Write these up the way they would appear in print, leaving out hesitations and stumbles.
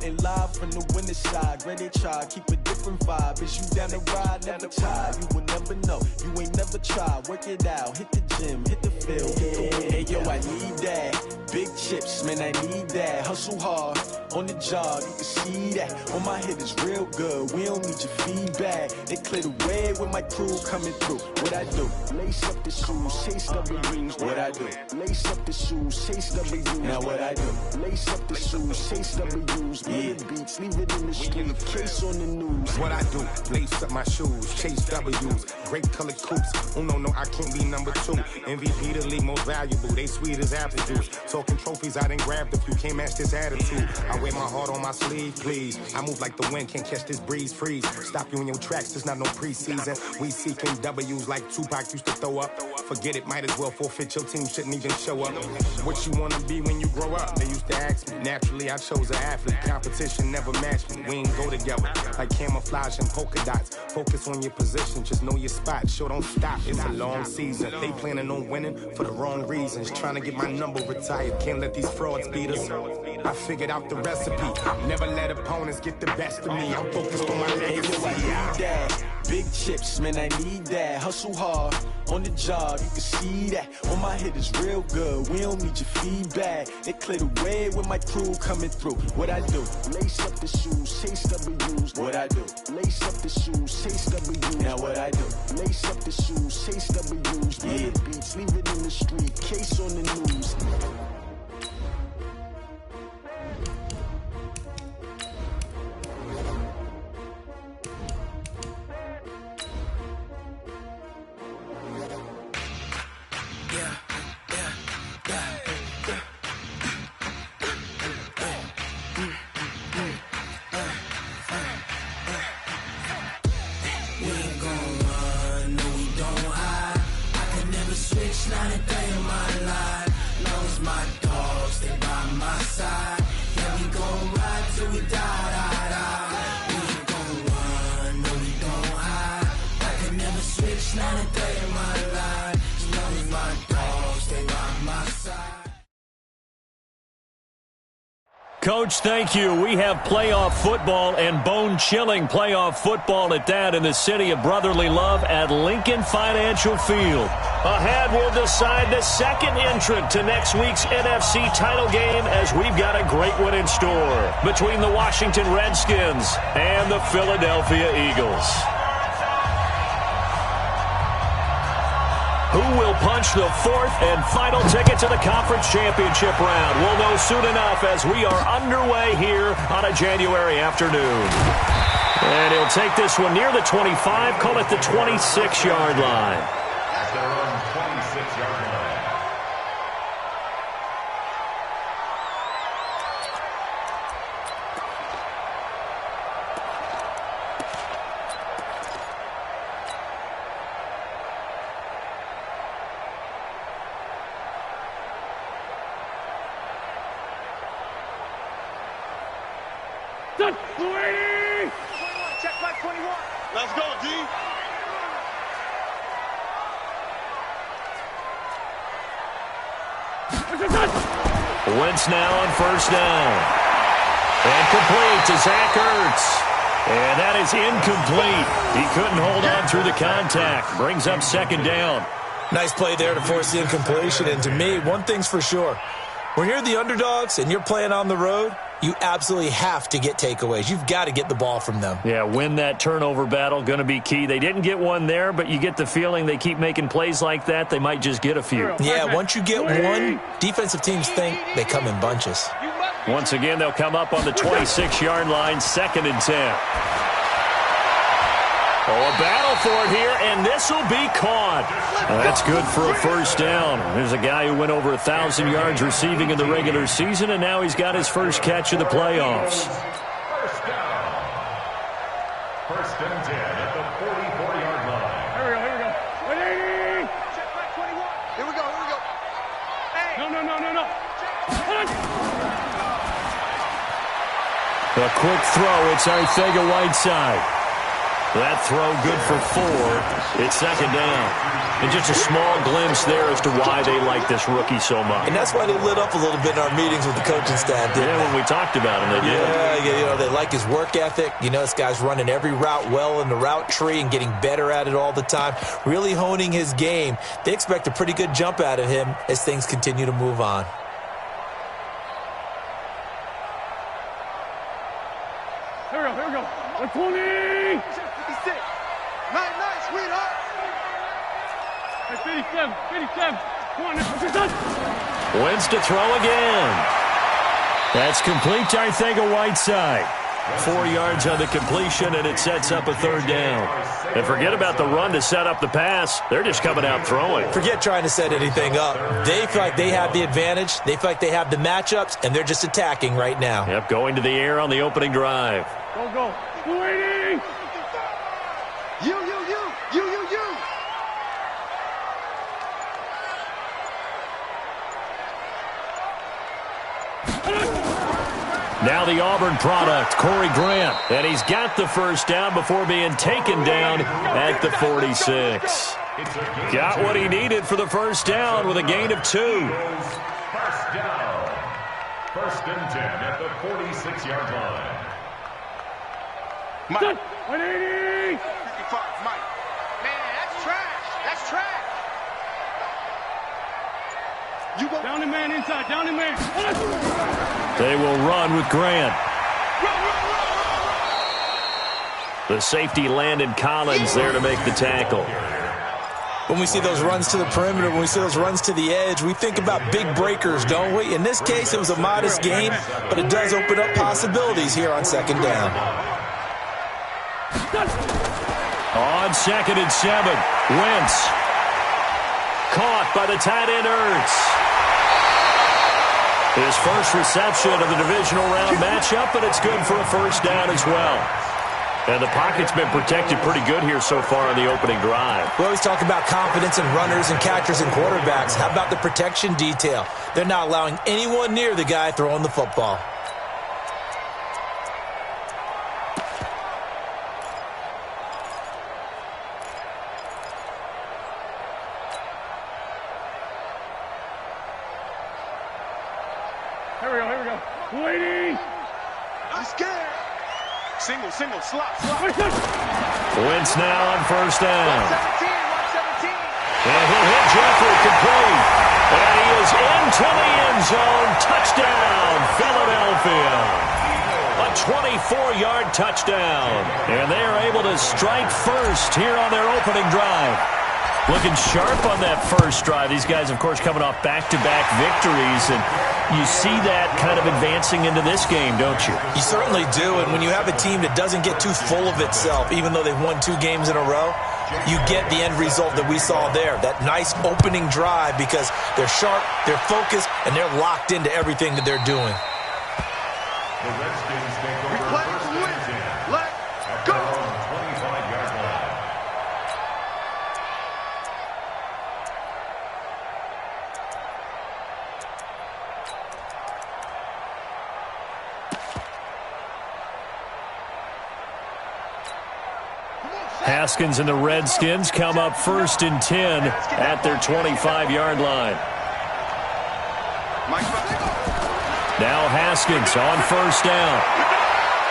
reporting live from the winning side. Great they try, keep a different vibe. Is you down the ride, never tired. You will never know, you ain't never tried. Work it out, hit the gym, hit the field, hit the wind. Hey yo, I need that. Big chips, man, I need that. Hustle hard, on the job, you can see that. On my head is real good, we don't need your feedback. They clear the way with my crew coming through. What I do? Lace up the shoes, chase W's. What I do? Lace up the shoes, chase W's. Now what I do? Lace up the shoes, chase W's. Yeah. Beats, leave it in the street, case on the news. What I do? Lace up my shoes, chase W's. Great colored coops. Oh no, I can't be number 2. MVP the league most valuable. They sweet as apple juice. Talking trophies, I done grabbed a few. Can't match this attitude. I wear my heart on my sleeve, please. I move like the wind, can't catch this breeze. Freeze. Stop you in your tracks, there's not no preseason. We seeking W's like Tupac used to throw up. Forget it, might as well forfeit. Your team shouldn't even show up. What you wanna be when you grow up? They used to ask me. Naturally, I chose an athlete. Competition never matched me. We ain't go together like camouflage and polka dots. Focus on your position, just know your spot. Sure, don't stop. It's a long season. They planning on winning for the wrong reasons. Trying to get my number retired. Can't let these frauds beat us. I figured out the recipe. Never let opponents get the best of me. I'm focused on my legacy. I need that. Big chips, man, I need that. Hustle hard, on the job, you can see that. On my head is real good, we don't need your feedback. They clear the way with my crew coming through. What I do? Lace up the shoes, chase W's. What I do? Lace up the shoes, chase W's. Now what I do? Lace up the shoes, chase W's. Yeah. Beats, leave it in the street, case on the news. Not a day in my life, long as my dogs stay by my side. Yeah, we gon' ride till we die. We ain't gon' run, no we don't hide. I can never switch, not a day in my life, as long as my dogs stay by my side. Coach, thank you. We have playoff football and bone-chilling playoff football at that in the city of brotherly love at Lincoln Financial Field. Ahead, we'll decide the second entrant to next week's NFC title game as we've got a great one in store between the Washington Redskins and the Philadelphia Eagles. Who will punch the fourth and final ticket to the conference championship round? We'll know soon enough as we are underway here on a January afternoon. And he'll take this one near the 25, call it the 26-yard line. At their own 26-yard line. Check back 21. Let's go, D. Wentz now on first down. And complete to Zach Ertz. And that is incomplete. He couldn't hold on through the contact. Brings up second down. Nice play there to force the incompletion. And to me, one thing's for sure. When you're the underdogs and you're playing on the road, you absolutely have to get takeaways. You've got to get the ball from them. Yeah, win that turnover battle, going to be key. They didn't get one there, but you get the feeling they keep making plays like that, they might just get a few. Yeah, once you get one, defensive teams think they come in bunches. Once again, they'll come up on the 26-yard line, 2nd and 10. Oh, a battle for it here, and this will be caught. That's good for a first down. There's a guy who went over 1,000 yards receiving in the regular season, and now he's got his first catch of the playoffs. First down. First and 10 at the 44-yard line. Here we go. 180. Check back 21. Here we go. Hey. No. A quick throw. It's Arthega Whiteside. That throw good for 4. It's second down. And just a small glimpse there as to why they like this rookie so much. And that's why they lit up a little bit in our meetings with the coaching staff. Yeah, when we talked about him, they did. Yeah, they like his work ethic. This guy's running every route well in the route tree and getting better at it all the time, really honing his game. They expect a pretty good jump out of him as things continue to move on. Here we go. 120. 56. Nice, sweetheart. 57. Come on, Wentz to throw again. That's complete to Arcega-Whiteside. 4 yards on the completion, and it sets up a third down. And forget about the run to set up the pass. They're just coming out throwing. Forget trying to set anything up. They feel like they have the advantage. They feel like they have the matchups, and they're just attacking right now. Yep, going to the air on the opening drive. Go. 280. You. Now the Auburn product, Corey Grant. And he's got the first down before being taken down at the 46. Got what he needed for the first down with a gain of 2. First down. 1st and 10 at the 46-yard line. Mike. 180. 55, Mike. Man, that's trash. You go. Down the man inside. Down the man. They will run with Grant. The safety Landon Collins there to make the tackle. When we see those runs to the perimeter, when we see those runs to the edge, we think about big breakers, don't we? In this case, it was a modest gain, but it does open up possibilities here on second down. On 2nd and 7, Wentz. Caught by the tight end Ertz. His first reception of the divisional round matchup, and it's good for a first down as well. And the pocket's been protected pretty good here so far on the opening drive. We always talk about confidence in runners and catchers and quarterbacks. How about the protection detail? They're not allowing anyone near the guy throwing the football. Here we go. 280. I'm scared. Single, slot. Wentz now on first down. 117. And he'll hit Jeffrey complete. And he is into the end zone. Touchdown, Philadelphia. A 24-yard touchdown. And they are able to strike first here on their opening drive. Looking sharp on that first drive. These guys, of course, coming off back-to-back victories. And you see that kind of advancing into this game, don't you? You certainly do. And when you have a team that doesn't get too full of itself, even though they've won 2 games in a row, you get the end result that we saw there. That nice opening drive because they're sharp, they're focused, and they're locked into everything that they're doing. The Redskins take over first and 10. Let's go. 25-yard line. Haskins and the Redskins come up 1st and 10 at their 25-yard line. Now Haskins on first down.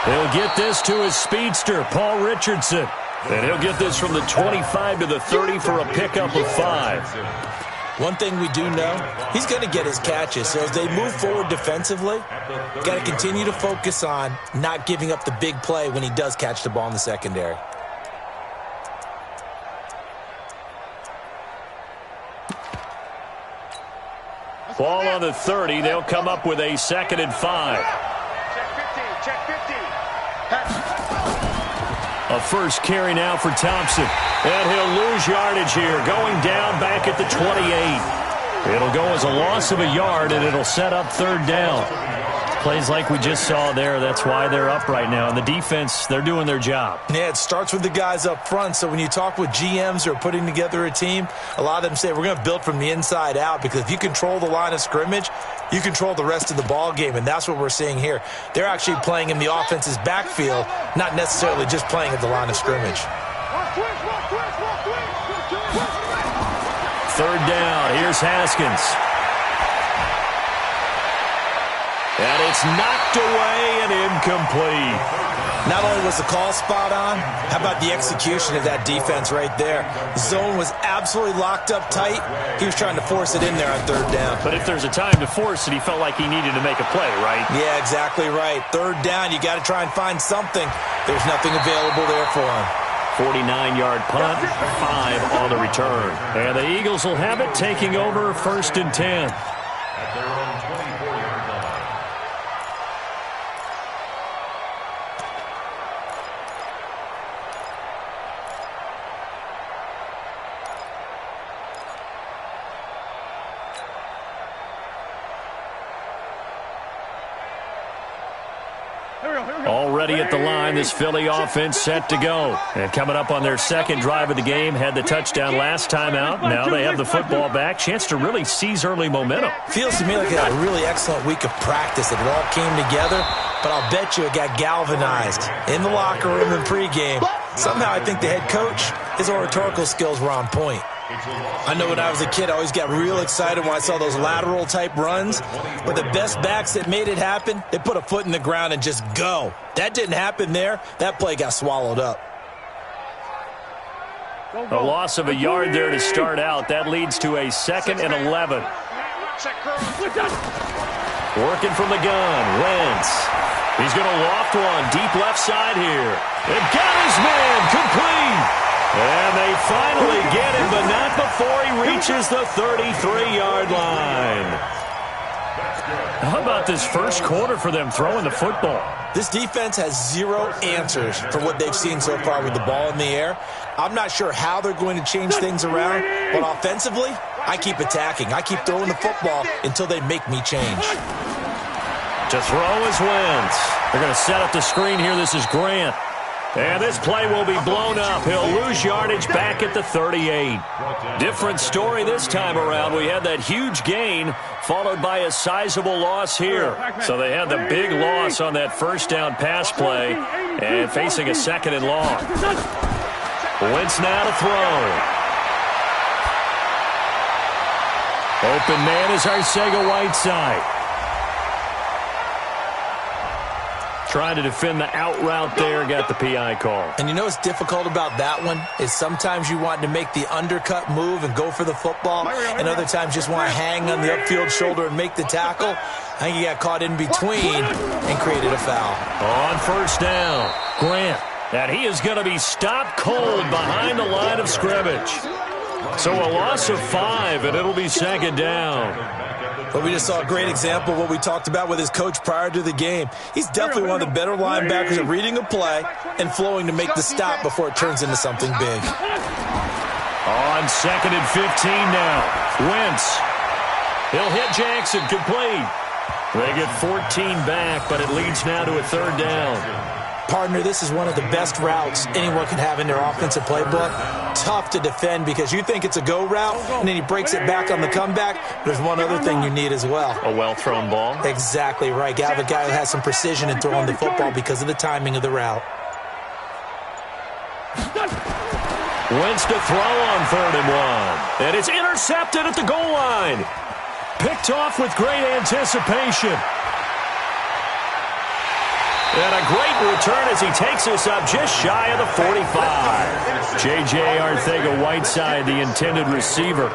He'll get this to his speedster, Paul Richardson. And he'll get this from the 25 to the 30 for a pickup of 5. One thing we do know, he's going to get his catches. So as they move forward defensively, got to continue to focus on not giving up the big play when he does catch the ball in the secondary. Ball on the 30. They'll come up with a 2nd and 5. Check 50. A first carry now for Thompson. And he'll lose yardage here, going down back at the 28. It'll go as a loss of a yard, and it'll set up 3rd down. Plays like we just saw there, that's why they're up right now. And the defense, they're doing their job. Yeah, it starts with the guys up front. So when you talk with GMs who are putting together a team, a lot of them say we're going to build from the inside out, because if you control the line of scrimmage, you control the rest of the ball game, and that's what we're seeing here. They're actually playing in the offense's backfield, not necessarily just playing at the line of scrimmage. Third down, here's Haskins. And it's knocked away and incomplete. Not only was the call spot on, how about the execution of that defense right there? Zone was absolutely locked up tight. He was trying to force it in there on third down. But if there's a time to force it, he felt like he needed to make a play, right? Yeah, exactly right. Third down, you got to try and find something. There's nothing available there for him. 49-yard punt, 5 on the return. And the Eagles will have it, taking over 1st and 10. At their own 24-yard line. Already at the line, this Philly offense set to go. And coming up on their second drive of the game, had the touchdown last time out. Now they have the football back. Chance to really seize early momentum. Feels to me like they had a really excellent week of practice. It all came together, but I'll bet you it got galvanized in the locker room in pregame. Somehow I think the head coach, his oratorical skills were on point. I know when I was a kid, I always got real excited when I saw those lateral-type runs. But the best backs that made it happen, they put a foot in the ground and just go. That didn't happen there. That play got swallowed up. A loss of a yard there to start out. That leads to a 2nd and 11. Working from the gun, Wentz. He's going to loft one deep left side here. And got his man complete. And they finally get him, but not before he reaches the 33-yard line. How about this first quarter for them throwing the football? This defense has zero answers for what they've seen so far with the ball in the air. I'm not sure how they're going to change things around, but offensively, I keep attacking. I keep throwing the football until they make me change. To throw is Wentz. They're going to set up the screen here. This is Grant. And this play will be blown up. He'll lose yardage back at the 38. Different story this time around. We had that huge gain followed by a sizable loss here. So they had the big loss on that first down pass play and facing a 2nd and long. Wentz now to throw. Open man is Arcega-Whiteside. Trying to defend the out route there, got the PI call. And you know what's difficult about that one is sometimes you want to make the undercut move and go for the football, and other times just want to hang on the upfield shoulder and make the tackle. I think he got caught in between and created a foul. On first down, Grant. And he is going to be stopped cold behind the line of scrimmage. So a loss of 5, and it'll be 2nd down. But we just saw a great example of what we talked about with his coach prior to the game. He's definitely one of the better linebackers at reading a play and flowing to make the stop before it turns into something big. On 2nd and 15 now. Wentz. He'll hit Jackson, complete. They get 14 back, but it leads now to a 3rd down. Partner, this is one of the best routes anyone can have in their offensive playbook. Tough to defend because you think it's a go route, and then he breaks it back on the comeback. There's one other thing you need as well. A well-thrown ball? Exactly right. You have a guy who has some precision in throwing the football because of the timing of the route. Wentz to throw on 3rd and 1. And it's intercepted at the goal line. Picked off with great anticipation. And a great return as he takes us up just shy of the 45. J.J. Arcega-Whiteside, the intended receiver.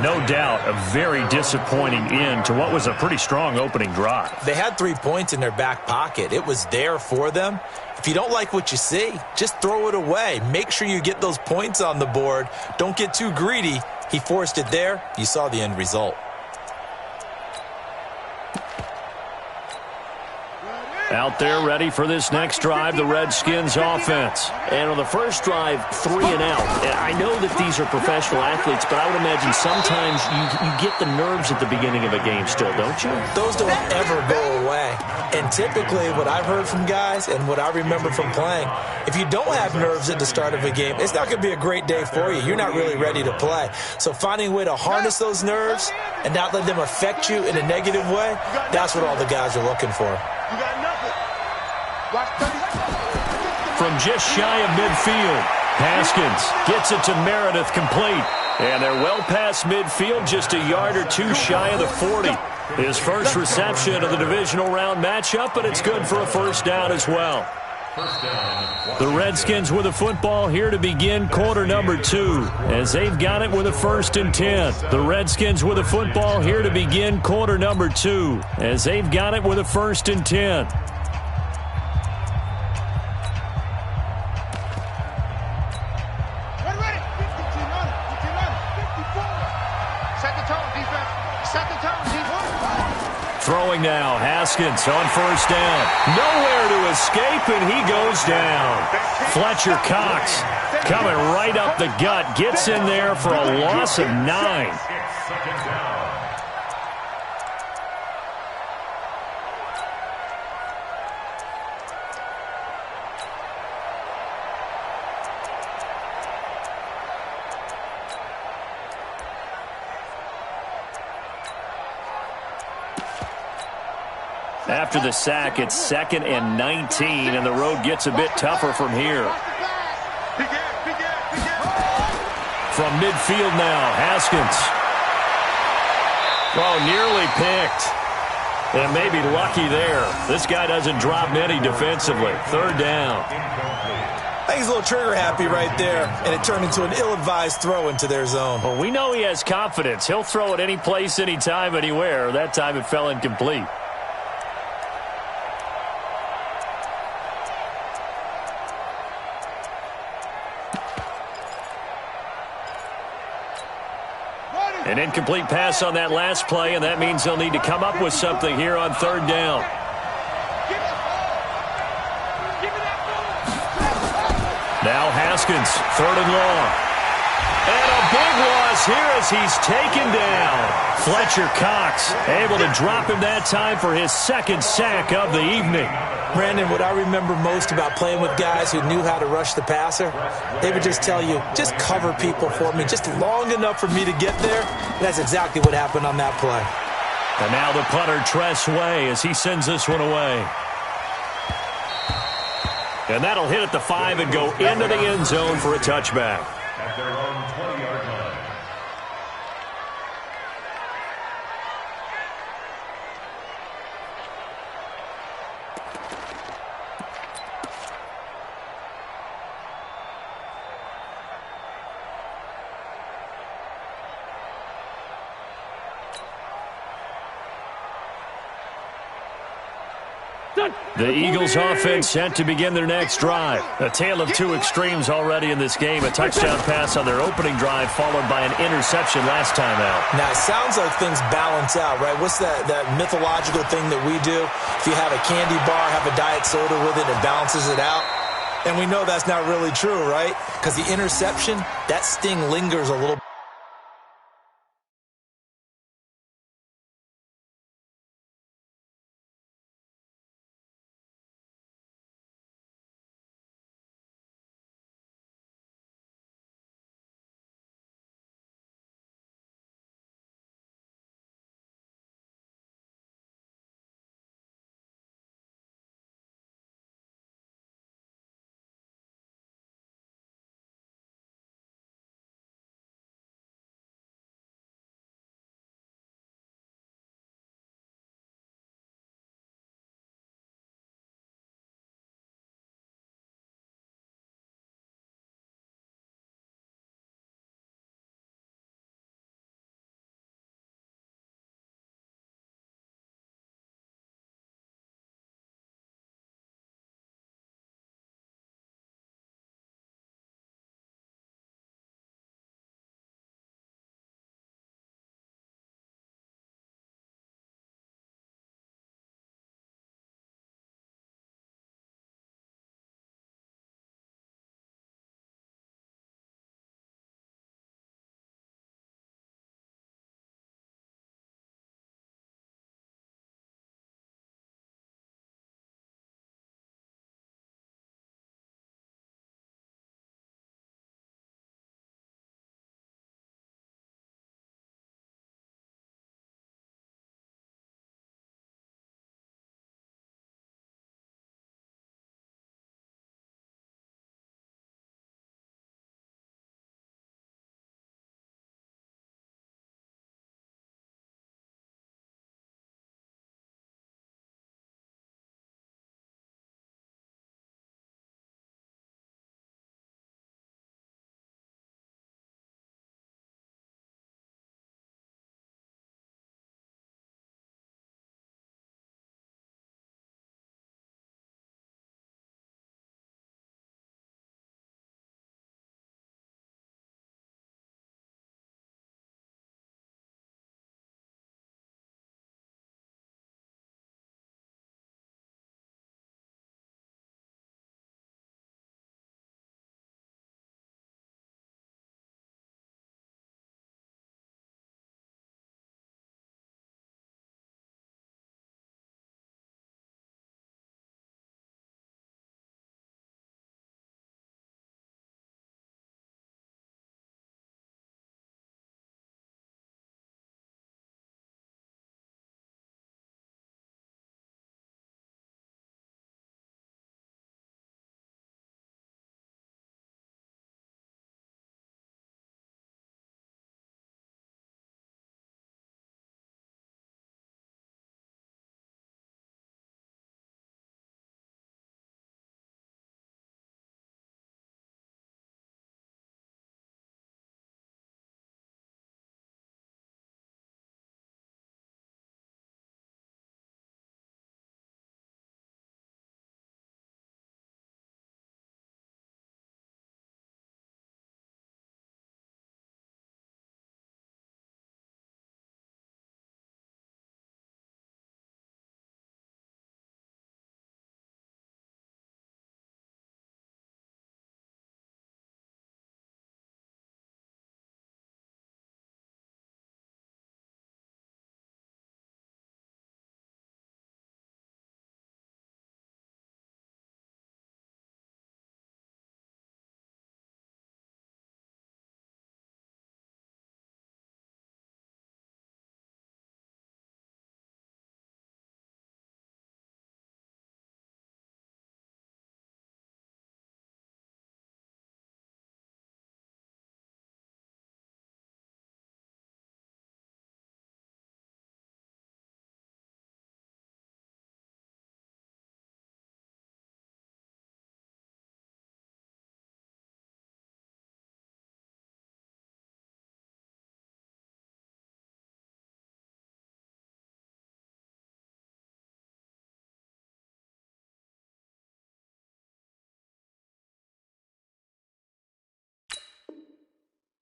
No doubt a very disappointing end to what was a pretty strong opening drive. They had 3 points in their back pocket. It was there for them. If you don't like what you see, just throw it away. Make sure you get those points on the board. Don't get too greedy. He forced it there. You saw the end result. Out there ready for this next drive, the Redskins offense. And on the first drive, 3 and out. And I know that these are professional athletes, but I would imagine sometimes you get the nerves at the beginning of a game still, don't you? Those don't ever go away. And typically what I've heard from guys and what I remember from playing, if you don't have nerves at the start of a game, it's not going to be a great day for you. You're not really ready to play. So finding a way to harness those nerves and not let them affect you in a negative way, that's what all the guys are looking for. You got nothing. Watch 30. From just shy of midfield, Haskins gets it to Meredith complete. And they're well past midfield, just a yard or two shy of the 40. His first reception of the divisional round matchup, but it's good for a first down as well. The Redskins with the football here to begin quarter number 2, as they've got it with a 1st and 10. The Redskins with the football here to begin quarter number 2, as they've got it with a 1st and 10. Throwing now, Haskins on first down. Nowhere to escape, and he goes down. Fletcher Cox coming right up the gut, gets in there for a loss of 9. After the sack, it's 2nd and 19, and the road gets a bit tougher from here. From midfield now, Haskins. Oh, nearly picked. And maybe lucky there. This guy doesn't drop many defensively. 3rd down. I think he's a little trigger happy right there, and it turned into an ill-advised throw into their zone. Well, we know he has confidence. He'll throw it any place, anytime, anywhere. That time it fell incomplete. An incomplete pass on that last play, and that means they'll need to come up with something here on 3rd down. Now Haskins, 3rd and long. And a big loss here as he's taken down. Fletcher Cox able to drop him that time for his 2nd sack of the evening. Brandon, what I remember most about playing with guys who knew how to rush the passer, they would just tell you, just cover people for me, just long enough for me to get there. And that's exactly what happened on that play. And now the punter, Tress Way, as he sends this one away. And that'll hit at the 5 and go into the end zone for a touchback. At their own 20-yard line. The Eagles offense set to begin their next drive. A tale of two extremes already in this game. A touchdown pass on their opening drive followed by an interception last time out. Now, it sounds like things balance out, right? What's that mythological thing that we do? If you have a candy bar, have a diet soda with it, it balances it out. And we know that's not really true, right? Because the interception, that sting lingers a little bit.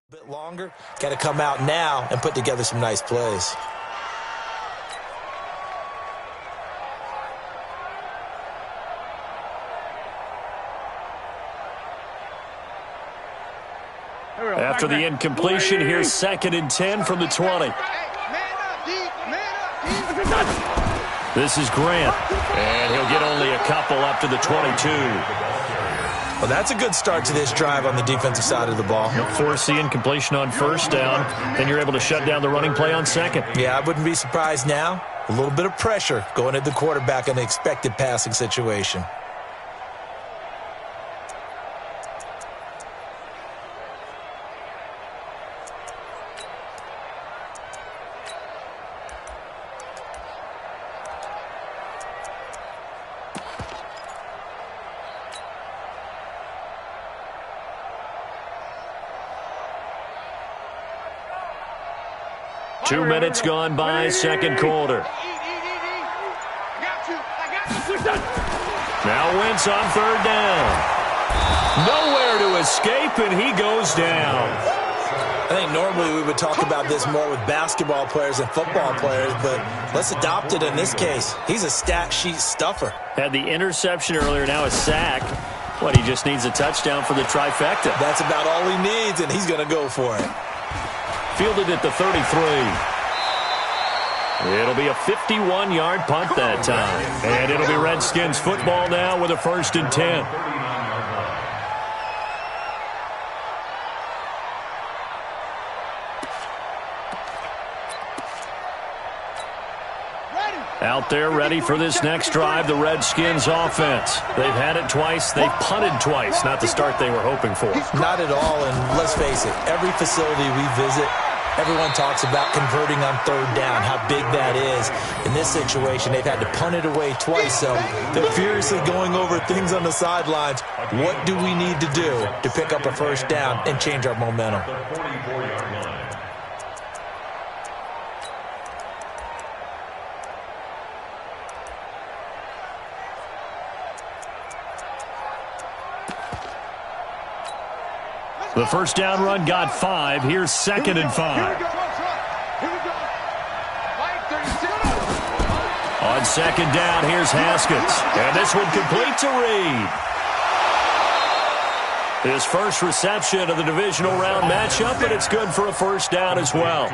A bit longer, got to come out now and put together some nice plays. After the incompletion, here's 2nd and 10 from the 20. This is Grant, and he'll get only a couple up to the 22. Well, that's a good start to this drive on the defensive side of the ball. You'll force the incompletion on 1st down, then you're able to shut down the running play on 2nd. Yeah, I wouldn't be surprised now. A little bit of pressure going at the quarterback in an expected passing situation. Two minutes gone by, 2nd quarter. Now Wentz on 3rd down. Nowhere to escape, and he goes down. I think normally we would talk about this more with basketball players and football players, but let's adopt it in this case. He's a stat sheet stuffer. Had the interception earlier, now a sack. What, he just needs a touchdown for the trifecta. That's about all he needs, and he's going to go for it. Fielded at the 33. It'll be a 51-yard punt that time. And it'll be Redskins football now with a 1st and 10. Out there ready for this next drive, the Redskins offense. They've had it twice. They've punted twice. Not the start they were hoping for. Not at all, and let's face it, every facility we visit, everyone talks about converting on 3rd down, how big that is. In this situation, they've had to punt it away twice, so they're furiously going over things on the sidelines. What do we need to do to pick up a 1st down and change our momentum? The 1st down run got 5. Here's 2nd and 5. On 2nd down, here's Haskins. And this one complete to Reed. His first reception of the divisional round matchup, and it's good for a 1st down as well.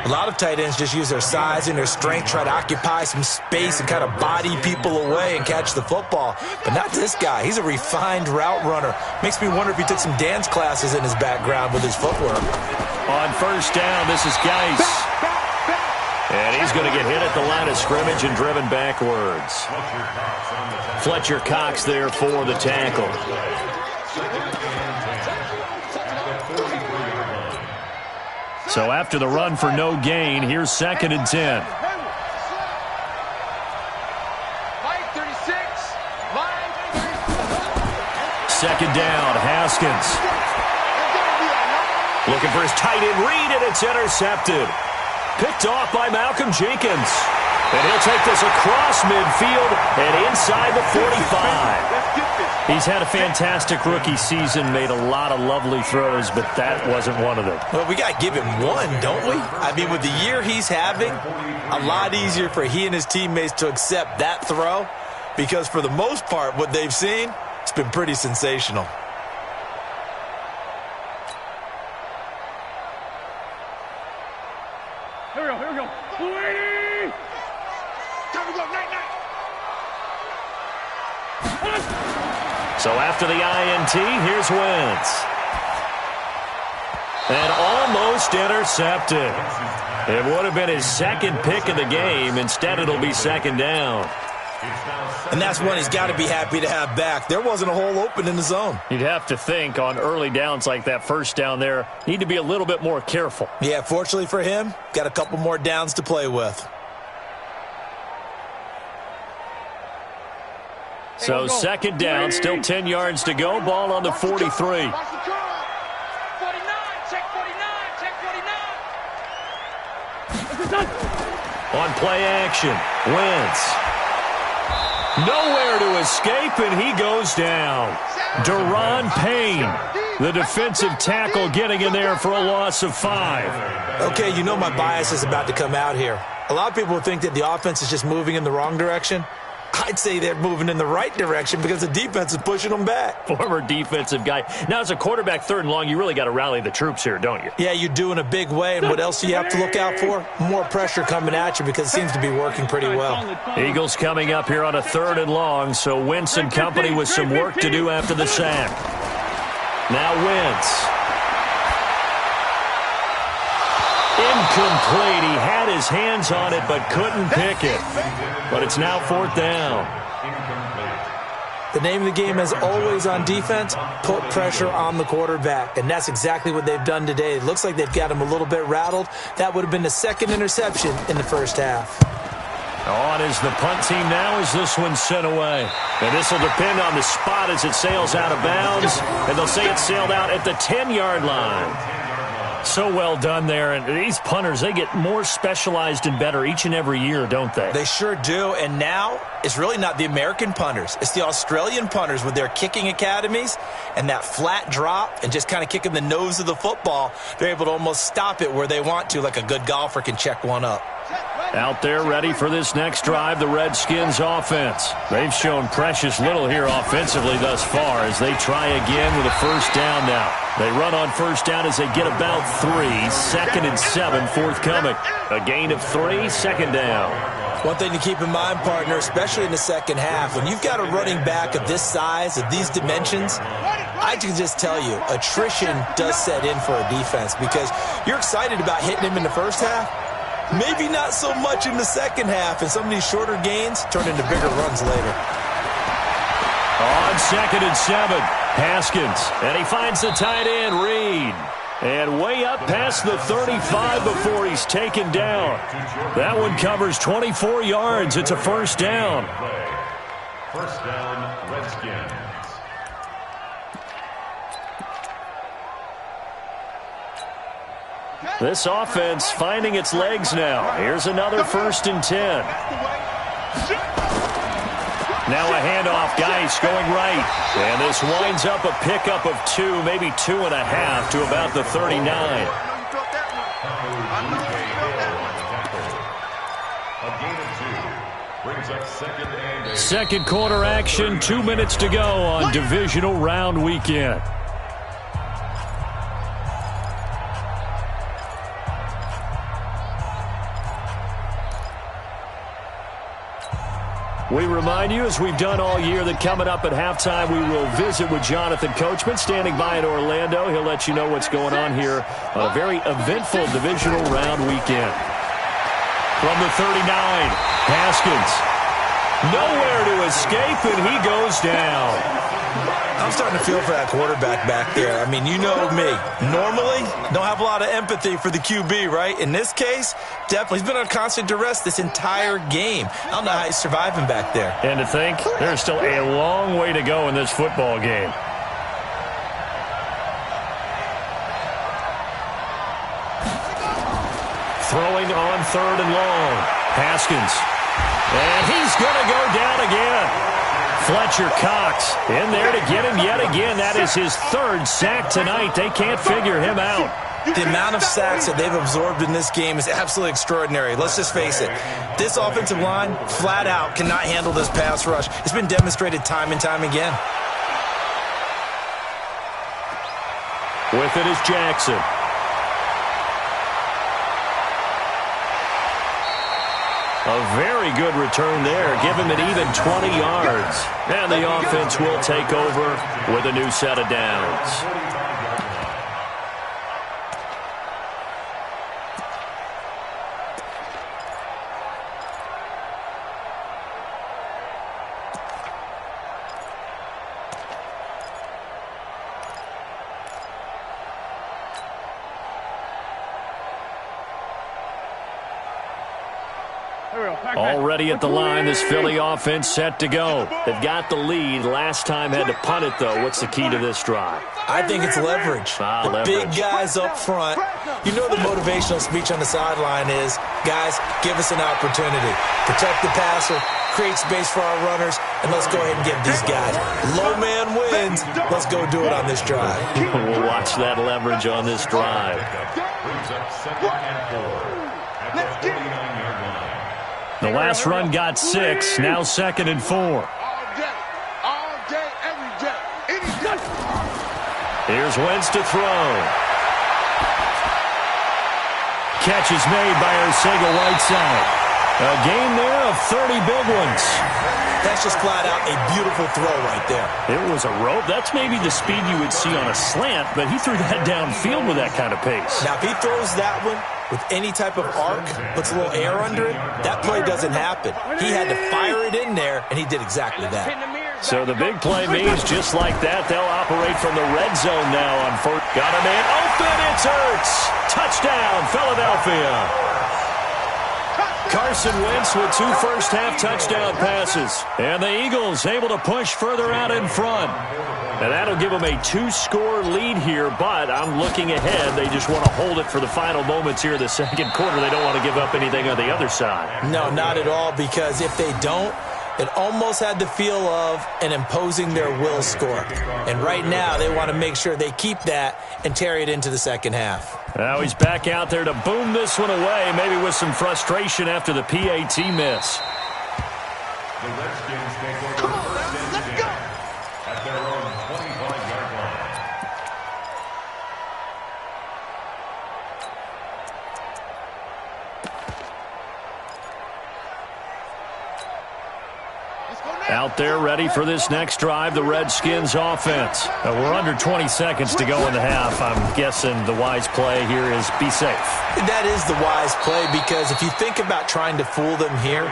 A lot of tight ends just use their size and their strength, try to occupy some space and kind of body people away and catch the football. But not this guy. He's a refined route runner. Makes me wonder if he took some dance classes in his background with his footwork. On 1st down, this is Geis. And he's going to get hit at the line of scrimmage and driven backwards. Fletcher Cox there for the tackle. So after the run for no gain, here's 2nd and 10. Second down, Haskins. Looking for his tight end read, and it's intercepted. Picked off by Malcolm Jenkins. And he'll take this across midfield and inside the 45. He's had a fantastic rookie season, made a lot of lovely throws, but that wasn't one of them. Well, we got to give him one, don't we? I mean, with the year he's having, a lot easier for he and his teammates to accept that throw because for the most part, what they've seen, it's been pretty sensational. Here we go. Lady! Time to go, night. So after the INT, here's Wentz. And almost intercepted. It would have been his 2nd pick of the game. Instead, it'll be 2nd down. And that's one he's got to be happy to have back. There wasn't a hole open in the zone. You'd have to think on early downs like that 1st down there, need to be a little bit more careful. Yeah, fortunately for him, got a couple more downs to play with. So 2nd down, still 10 yards to go. Ball on the 43. Check 49. On play action, Wentz. Nowhere to escape, and he goes down. Deron Payne, the defensive tackle, getting in there for a loss of 5. Okay, you know my bias is about to come out here. A lot of people think that the offense is just moving in the wrong direction. I'd say they're moving in the right direction because the defense is pushing them back. Former defensive guy. Now, as a quarterback, 3rd and long, you really got to rally the troops here, don't you? Yeah, you do in a big way. And what else do you have to look out for? More pressure coming at you because it seems to be working pretty well. Eagles coming up here on a 3rd and long, so Wentz and company with some work to do after the sack. Now Wentz. Incomplete. He had his hands on it but couldn't pick it. But it's now 4th down. The name of the game is always on defense, put pressure on the quarterback. And that's exactly what they've done today. It looks like they've got him a little bit rattled. That would have been the 2nd interception in the first half. On is the punt team now as this one's sent away. And this will depend on the spot as it sails out of bounds. And they'll say it sailed out at the 10-yard line. So well done there. And these punters, they get more specialized and better each and every year, don't they? They sure do. And now it's really not the American punters. It's the Australian punters with their kicking academies and that flat drop and just kind of kicking the nose of the football. They're able to almost stop it where they want to, like a good golfer can check one up. Out there ready for this next drive, the Redskins offense. They've shown precious little here offensively thus far as they try again with a 1st down now. They run on 1st down as they get about 3. 2nd and 7 forthcoming. A gain of 3, 2nd down. One thing to keep in mind, partner, especially in the second half, when you've got a running back of this size, of these dimensions, I can just tell you, attrition does set in for a defense because you're excited about hitting him in the first half. Maybe not so much in the second half, and some of these shorter gains turn into bigger runs later. On 2nd and 7, Haskins, and he finds the tight end, Reed. And way up past the 35 before he's taken down. That one covers 24 yards. It's a 1st down. 1st down, Redskins. This offense finding its legs now. Here's another 1st and 10. Now a handoff, Geis going right. And this winds up a pickup of 2, maybe 2.5 to about the 39. Second quarter action, 2 minutes to go on divisional round weekend. We remind you, as we've done all year, that coming up at halftime, we will visit with Jonathan Coachman, standing by in Orlando. He'll let you know what's going on here on a very eventful divisional round weekend. From the 39, Haskins. Nowhere to escape, and he goes down. I'm starting to feel for that quarterback back there. I mean, you know me. Normally, don't have a lot of empathy for the QB, right? In this case, definitely. He's been on constant duress this entire game. I don't know how he's surviving back there. And to think, there's still a long way to go in this football game. Throwing on 3rd and long. Haskins. And he's going to go down again. Fletcher Cox in there to get him yet again. That is his 3rd sack tonight. They can't figure him out. The amount of sacks that they've absorbed in this game is absolutely extraordinary. Let's just face it. This offensive line, flat out, cannot handle this pass rush. It's been demonstrated time and time again. With it is Jackson. A very good return there. Give him an even 20 yards. And the offense will take over with a new set of downs. Already at the line, this Philly offense set to go. They've got the lead. Last time had to punt it, though. What's the key to this drive? I think it's leverage. The big guys up front. You know the motivational speech on the sideline is, guys, give us an opportunity. Protect the passer, create space for our runners, and let's go ahead and get these guys. Low man wins. Let's go do it on this drive. We'll watch that leverage on this drive. The last run got 6, now 2nd and 4. All day, every day, any day. Here's Wentz to throw. Catch is made by Arcega-Whiteside. A game there of 30 big ones. That's just flat out a beautiful throw right there. It was a rope. That's maybe the speed you would see on a slant, but he threw that downfield with that kind of pace. Now, if he throws that one with any type of arc, puts a little air under it, that play doesn't happen. He had to fire it in there, and he did exactly that. So the big play means just like that, they'll operate from the red zone now on first. Got a man open. It's Ertz. Touchdown, Philadelphia. Carson Wentz with 2 first-half touchdown passes. And the Eagles able to push further out in front. And that'll give them a 2-score lead here, but I'm looking ahead. They just want to hold it for the final moments here in the second quarter. They don't want to give up anything on the other side. No, not at all, because if they don't, it almost had the feel of an imposing their will score. And right now, they want to make sure they keep that and carry it into the second half. Now he's back out there to boom this one away, maybe with some frustration after the PAT miss. The Redskins take over first and 10 at their own 25-yard line. Out there ready for this next drive, the Redskins offense. We're under 20 seconds to go in the half. I'm guessing the wise play here is be safe. That is the wise play, because if you think about trying to fool them here,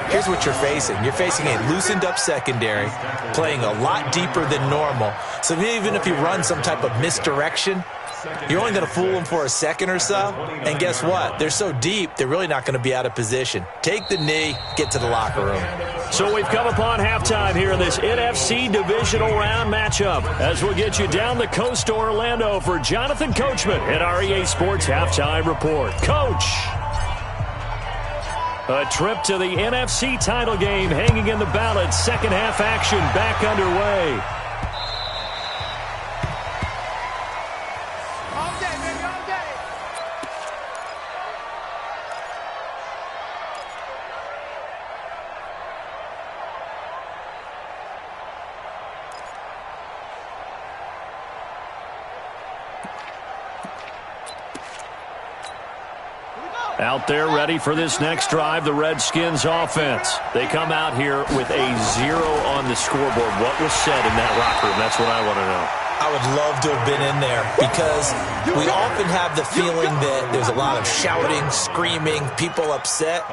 here's what you're facing. You're facing a loosened up secondary, playing a lot deeper than normal. So even if you run some type of misdirection, you're only going to fool them for a second or so. And guess what? They're so deep, they're really not going to be out of position. Take the knee, get to the locker room. So we've come upon halftime here in this NFC divisional round matchup, as we'll get you down the coast to Orlando for Jonathan Coachman at our EA Sports Halftime Report. Coach, a trip to the NFC title game hanging in the balance. Second half action back underway. Out there ready for this next drive, the Redskins offense. They come out here with a 0 on the scoreboard. What was said in that locker room? That's what I want to know. I would love to have been in there, because we often have the feeling that there's a lot of shouting, screaming, people upset.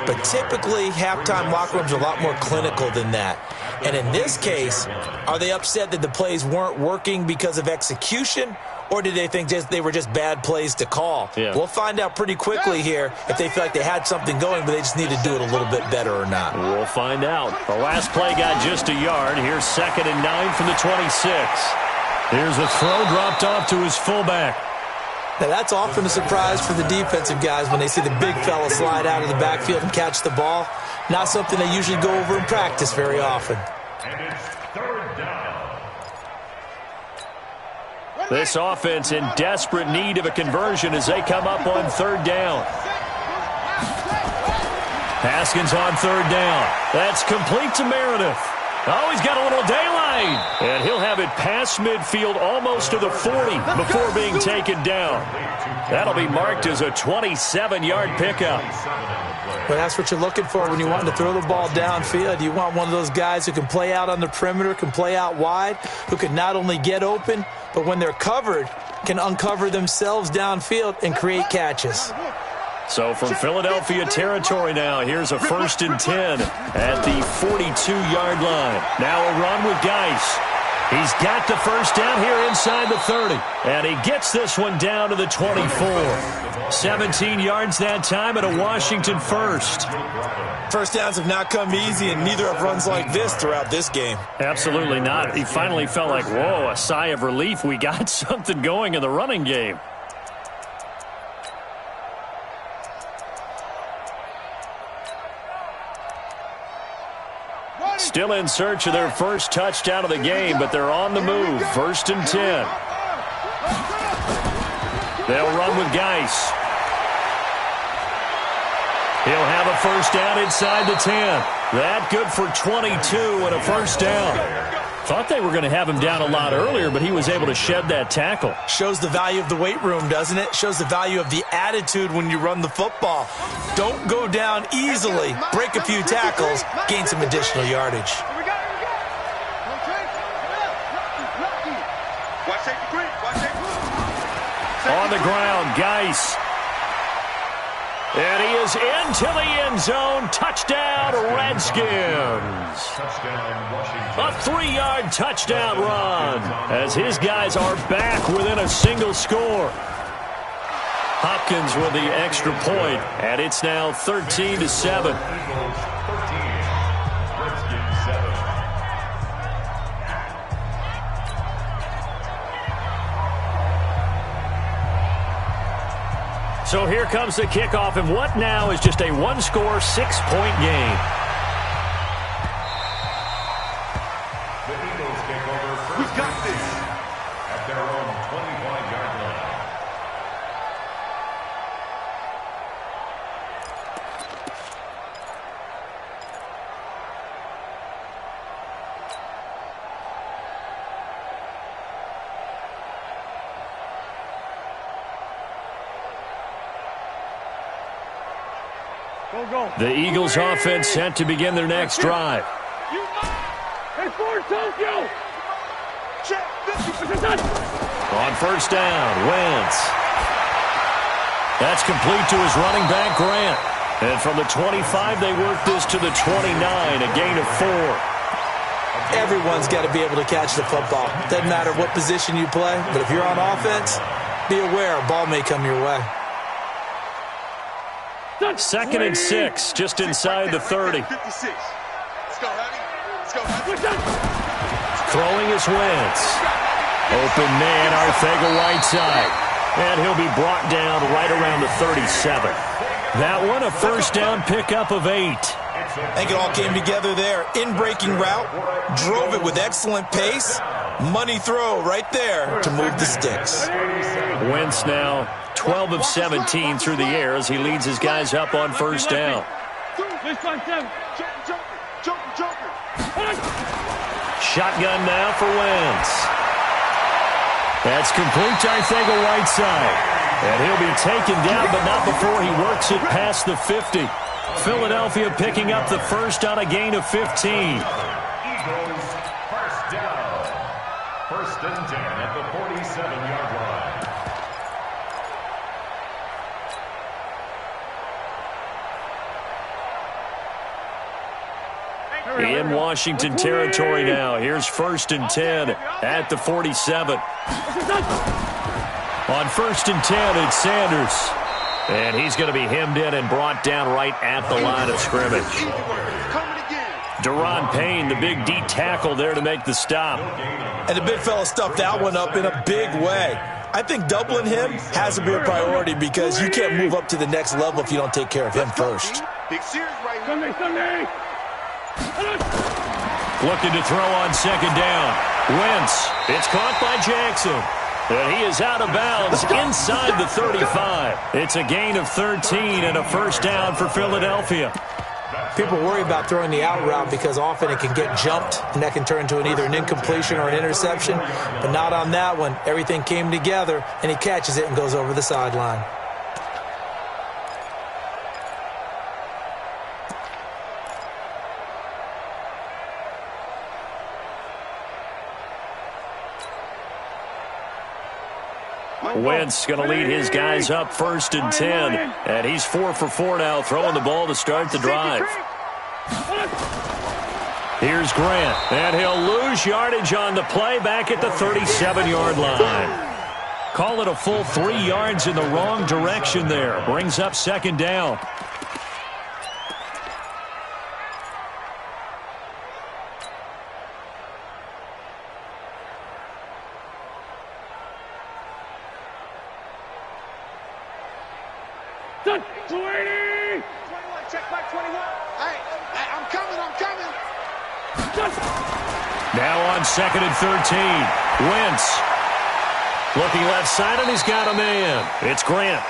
But typically, halftime locker rooms are a lot more clinical than that. And in this case, are they upset that the plays weren't working because of execution? Or did they think they were just bad plays to call? Yeah. We'll find out pretty quickly here if they feel like they had something going, but they just need to do it a little bit better or not. We'll find out. The last play got just a yard. Here's 2nd and 9 from the 26. Here's the throw dropped off to his fullback. Now, that's often a surprise for the defensive guys when they see the big fella slide out of the backfield and catch the ball. Not something they usually go over in practice very often. And it's 3rd down. This offense in desperate need of a conversion as they come up on 3rd down. Haskins on 3rd down. That's complete to Meredith. Oh, he's got a little daylight. And he'll have it past midfield almost to the 40 before being taken down. That'll be marked as a 27-yard pickup. Well, that's what you're looking for when you want to throw the ball downfield. You want one of those guys who can play out on the perimeter, can play out wide, who can not only get open, but when they're covered, can uncover themselves downfield and create catches. So from Philadelphia territory now, here's a 1st and 10 at the 42-yard line. Now a run with Geis. He's got the first down here inside the 30. And he gets this one down to the 24. 17 yards that time and a Washington first. First downs have not come easy, and neither have runs like this throughout this game. Absolutely not. He finally felt like, whoa, a sigh of relief. We got something going in the running game. Still in search of their first touchdown of the game, but they're on the move. 1st and 10. They'll run with Geis. He'll have a first down inside the 10. That good for 22 and a first down. Thought they were going to have him down a lot earlier, but he was able to shed that tackle. Shows the value of the weight room, doesn't it? Shows the value of the attitude when you run the football. Don't go down easily. Break a few tackles. Gain some additional yardage. On the ground, Geis. And he is into the end zone. Touchdown, Redskins. A 3-yard touchdown run as his guys are back within a single score. Hopkins with the extra point, and it's now 13-7. So here comes the kickoff, and what now is just a one-score, 6-point game. The Eagles take over first and 10 at their own 25-yard line. The Eagles offense set to begin their next drive. On first down, Wentz. That's complete to his running back, Grant. And from the 25, they work this to the 29, a gain of 4. Everyone's got to be able to catch the football. Doesn't matter what position you play, but if you're on offense, be aware a ball may come your way. 2nd and 6, just inside the 30. Throwing is Wentz. Open man, Arcega-Whiteside. And he'll be brought down right around the 37. That one, a first down pickup of 8. I think it all came together there. In-breaking route, drove it with excellent pace. Money throw right there to move the sticks. Wentz now 12 of 17 through the air as he leads his guys up on first down. Shotgun now for Wentz. That's complete to Arcega-Whiteside. And he'll be taken down, but not before he works it past the 50. Philadelphia picking up the first on a gain of 15. Eagles first down. 1st and 10 at the 47-yard line. In Washington territory now. Here's 1st and 10 at the 47. On 1st and 10, it's Sanders. And he's going to be hemmed in and brought down right at the line of scrimmage. Deron Payne, the big D tackle there to make the stop. And the big fella stuffed that one up in a big way. I think doubling him has to be a priority because you can't move up to the next level if you don't take care of him first. Looking to throw on 2nd down. Wentz. It's caught by Jackson. And he is out of bounds inside the 35. It's a gain of 13 and a first down for Philadelphia. People worry about throwing the out route because often it can get jumped, and that can turn into either an incompletion or an interception. But not on that one. Everything came together, and he catches it and goes over the sideline. Wentz going to lead his guys up 1st and 10. And he's 4 for 4 now, throwing the ball to start the drive. Here's Grant, and he'll lose yardage on the play back at the 37-yard line. Call it a full 3 yards in the wrong direction there. Brings up second down. Now on 2nd and 13. Wentz. Looking left side, and he's got a man. It's Grant.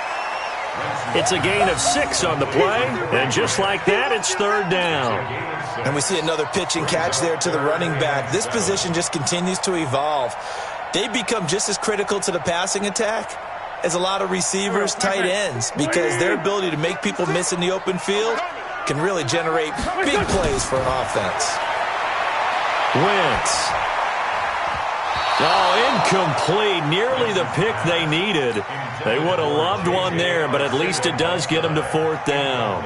It's a gain of 6 on the play, and just like that, it's 3rd down. And we see another pitch and catch there to the running back. This position just continues to evolve. They become just as critical to the passing attack as a lot of receivers, tight ends, because their ability to make people miss in the open field can really generate big plays for an offense. Wentz. Oh, incomplete. Nearly the pick they needed. They would have loved one there, but at least it does get them to 4th down.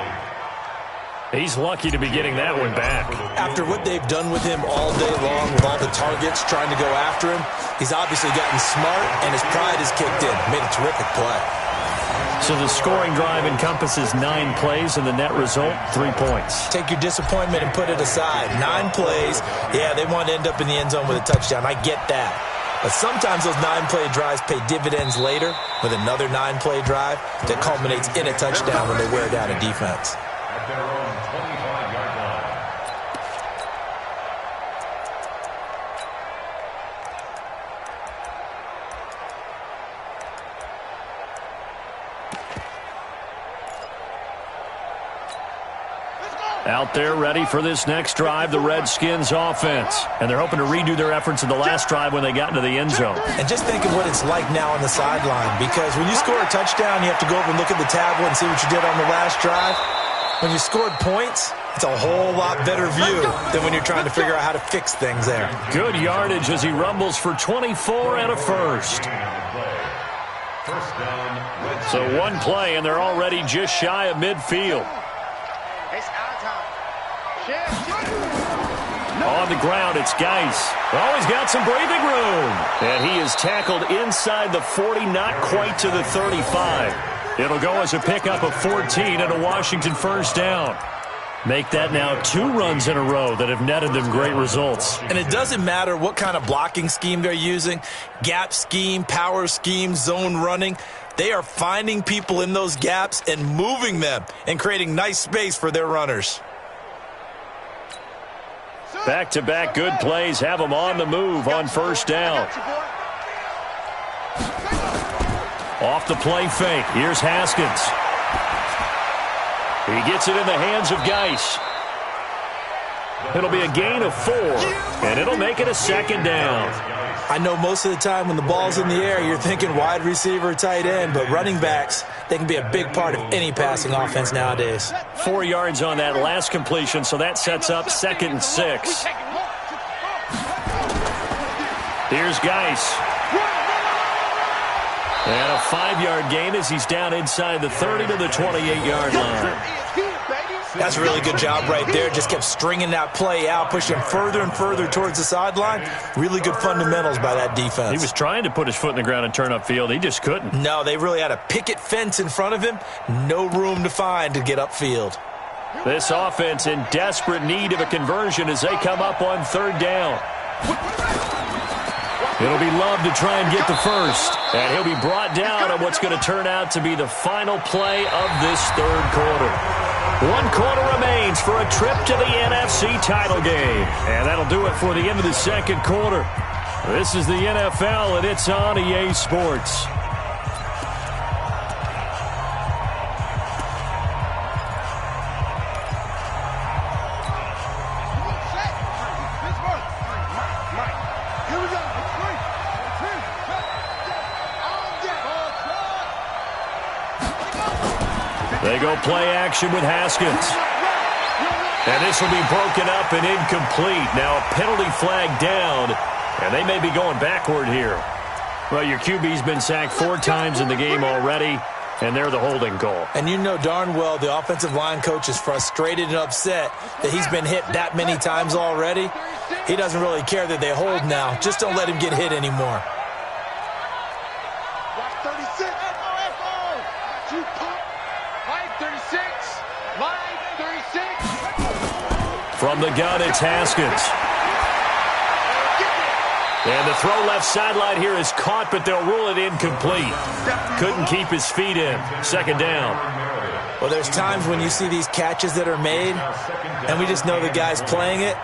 He's lucky to be getting that one back. After what they've done with him all day long, with all the targets trying to go after him, he's obviously gotten smart, and his pride has kicked in. Made a terrific play. So the scoring drive encompasses 9 plays, and the net result, 3 points. Take your disappointment and put it aside. 9 plays. Yeah, they want to end up in the end zone with a touchdown. I get that. But sometimes those 9-play drives pay dividends later with another 9-play drive that culminates in a touchdown when they wear down a defense. At their own 25-yard line. Out there ready for this next drive, the Redskins offense. And they're hoping to redo their efforts in the last drive when they got into the end zone. And just think of what it's like now on the sideline, because when you score a touchdown, you have to go over and look at the tablet and see what you did on the last drive. When you scored points, it's a whole lot better view than when you're trying to figure out how to fix things there. Good yardage as he rumbles for 24 and a first. So 1 play, and they're already just shy of midfield. On the ground, it's Geis. Oh, he's got some breathing room. And he is tackled inside the 40, not quite to the 35. It'll go as a pickup of 14 and a Washington first down. Make that now 2 runs in a row that have netted them great results. And it doesn't matter what kind of blocking scheme they're using, gap scheme, power scheme, zone running. They are finding people in those gaps and moving them and creating nice space for their runners. Back-to-back good plays have them on the move on first down. Off the play fake. Here's Haskins. He gets it in the hands of Geis. It'll be a gain of 4, and it'll make it a 2nd down. I know most of the time when the ball's in the air, you're thinking wide receiver, tight end, but running backs, they can be a big part of any passing offense nowadays. 4 yards on that last completion, so that sets up 2nd and 6. Here's Geis. And a 5-yard gain as he's down inside the 30 to the 28-yard line. That's a really good job right there. Just kept stringing that play out, pushing him further and further towards the sideline. Really good fundamentals by that defense. He was trying to put his foot in the ground and turn upfield. He just couldn't. No, they really had a picket fence in front of him. No room to find to get upfield. This offense in desperate need of a conversion as they come up on 3rd down. It'll be Love to try and get the first. And he'll be brought down on what's going to turn out to be the final play of this 3rd quarter. 1 quarter remains for a trip to the NFC title game. And that'll do it for the end of the 2nd quarter. This is the NFL, and it's on EA Sports. They go play action with Haskins. And this will be broken up and incomplete. Now a penalty flag down, and they may be going backward here. Well, your QB's been sacked 4 times in the game already. And they're the holding call. And you know darn well the offensive line coach is frustrated and upset that he's been hit that many times already. He doesn't really care that they hold now. Just don't let him get hit anymore. Watch 36. Line 36. Line 36. From the gun, it's Haskins. And the throw left sideline here is caught, but they'll rule it incomplete. Couldn't keep his feet in. Second down. Well, there's times when you see these catches that are made, and we just know the guys playing it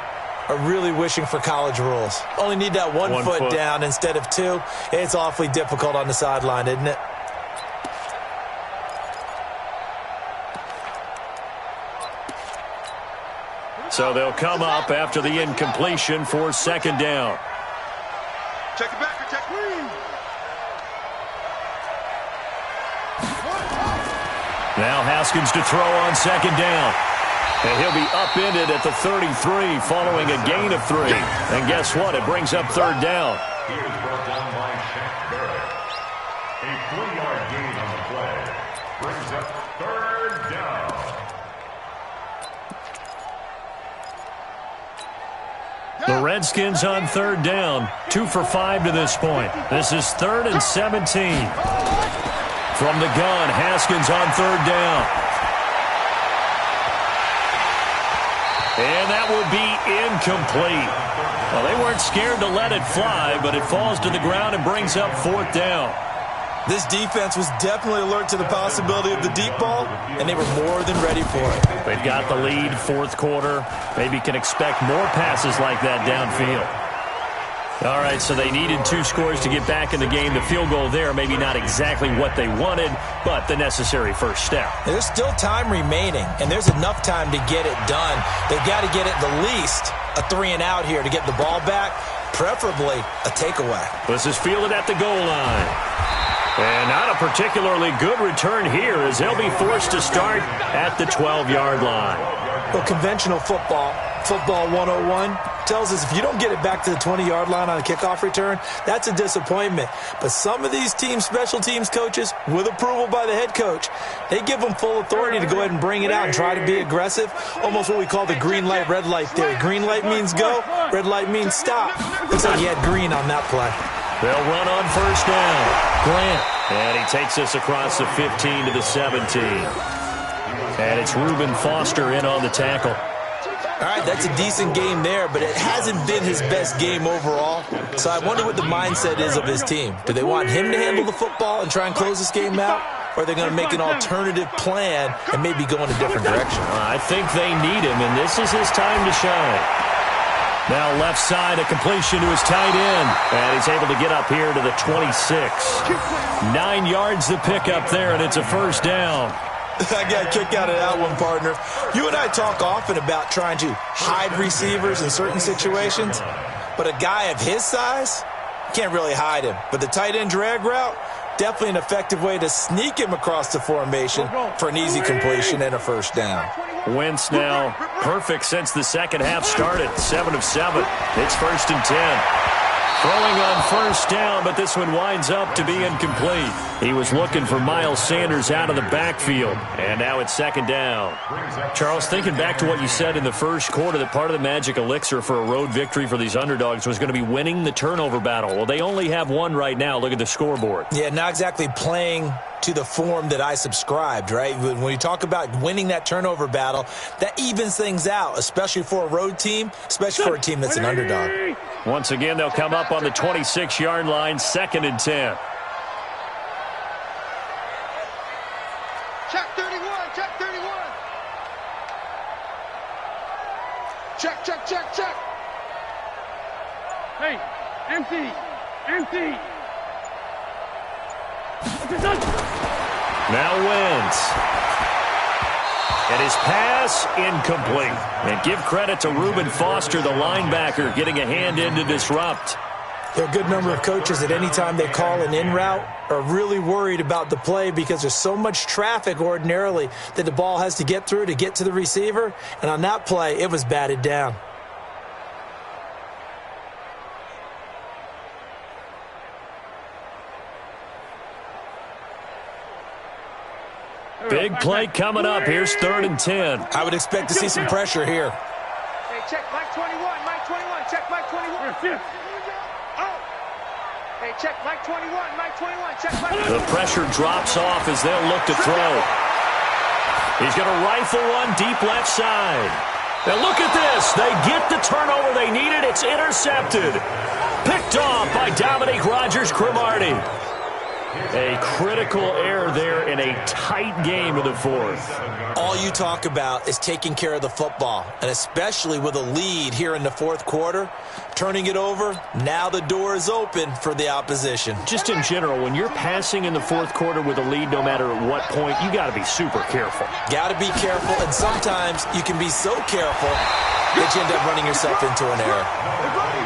are really wishing for college rules. Only need that one foot down instead of two. It's awfully difficult on the sideline, isn't it? So they'll come up after the incompletion for second down. Check it back. Check it. Now Haskins to throw on second down. And he'll be upended at the 33 following a gain of 3. And guess what? It brings up third down. He is brought down by Shaq Barrett. A 3-yard gain on the play. Brings up third down. The Redskins on third down. 2 for 5 to this point. This is 3rd and 17. From the gun, Haskins on third down. And that will be incomplete. Well, they weren't scared to let it fly, but it falls to the ground and brings up fourth down. This defense was definitely alert to the possibility of the deep ball, and they were more than ready for it. They've got the lead, fourth quarter. Maybe can expect more passes like that downfield. All right, so they needed 2 scores to get back in the game. The field goal there, maybe not exactly what they wanted, but the necessary first step. There's still time remaining, and there's enough time to get it done. They've got to get at the least a 3-and-out here to get the ball back, preferably a takeaway. This is fielded at the goal line. And not a particularly good return here as they'll be forced to start at the 12-yard line. Well, conventional football 101, tells us if you don't get it back to the 20-yard line on a kickoff return, that's a disappointment. But some of these special teams coaches, with approval by the head coach, they give them full authority to go ahead and bring it out and try to be aggressive, almost what we call the green light, red light theory. Green light means go, red light means stop. Looks like he had green on that play. They'll run on first down. Grant. And he takes us across the 15 to the 17. And it's Reuben Foster in on the tackle. All right, that's a decent game there, but it hasn't been his best game overall. So I wonder what the mindset is of his team. Do they want him to handle the football and try and close this game out? Or are they going to make an alternative plan and maybe go in a different direction? I think they need him, and this is his time to shine. Now left side, a completion to his tight end. And he's able to get up here to the 26. 9 yards the pickup there, and it's a first down. I got a kick out of that one, partner. You and I talk often about trying to hide receivers in certain situations, but a guy of his size can't really hide him. But the tight end drag route, definitely an effective way to sneak him across the formation for an easy completion and a first down. Wentz now perfect since the second half started. 7 of 7. It's 1st and 10. Throwing on first down, but this one winds up to be incomplete. He was looking for Miles Sanders out of the backfield, and now it's second down. Charles, thinking back to what you said in the first quarter, that part of the magic elixir for a road victory for these underdogs was going to be winning the turnover battle. Well, they only have one right now. Look at the scoreboard. Yeah, not exactly playing to the form that I subscribed, right? When you talk about winning that turnover battle, that evens things out, especially for a road team, especially for a team that's an underdog. Once again, they'll come up on the 26-yard line, 2nd and 10. Check 31, check 31. Check, check, check, check. Hey, empty, empty. Now Wentz. And his pass incomplete. And give credit to Reuben Foster, the linebacker, getting a hand in to disrupt. There are a good number of coaches at any time they call an in route are really worried about the play because there's so much traffic ordinarily that the ball has to get through to get to the receiver. And on that play, it was batted down. Big play coming up. Here's 3rd and 10. I would expect to see some pressure here. Hey, check Mike 21. Mike 21. Check Mike 21. Oh. Hey, check Mike 21. Mike 21. Check Mike 21. The pressure drops off as they'll look to throw. He's going to rifle one deep left side. Now look at this. They get the turnover they needed. It's intercepted. Picked off by Dominique Rodgers-Cromartie. A critical error there in a tight game of the 4th. All you talk about is taking care of the football, and especially with a lead here in the 4th quarter, turning it over, now the door is open for the opposition. Just in general, when you're passing in the 4th quarter with a lead, no matter at what point, you got to be super careful. Got to be careful, and sometimes you can be so careful that you end up running yourself into an error.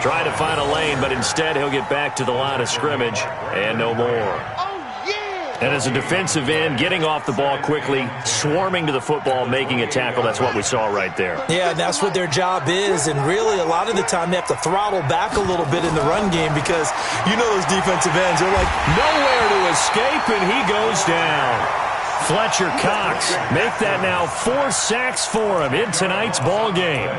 Trying to find a lane, but instead he'll get back to the line of scrimmage and no more. And as a defensive end, getting off the ball quickly, swarming to the football, making a tackle, that's what we saw right there. Yeah, and that's what their job is, and really a lot of the time they have to throttle back a little bit in the run game because you know those defensive ends are like nowhere to escape, and he goes down. Fletcher Cox make that now 4 sacks for him in tonight's ball game.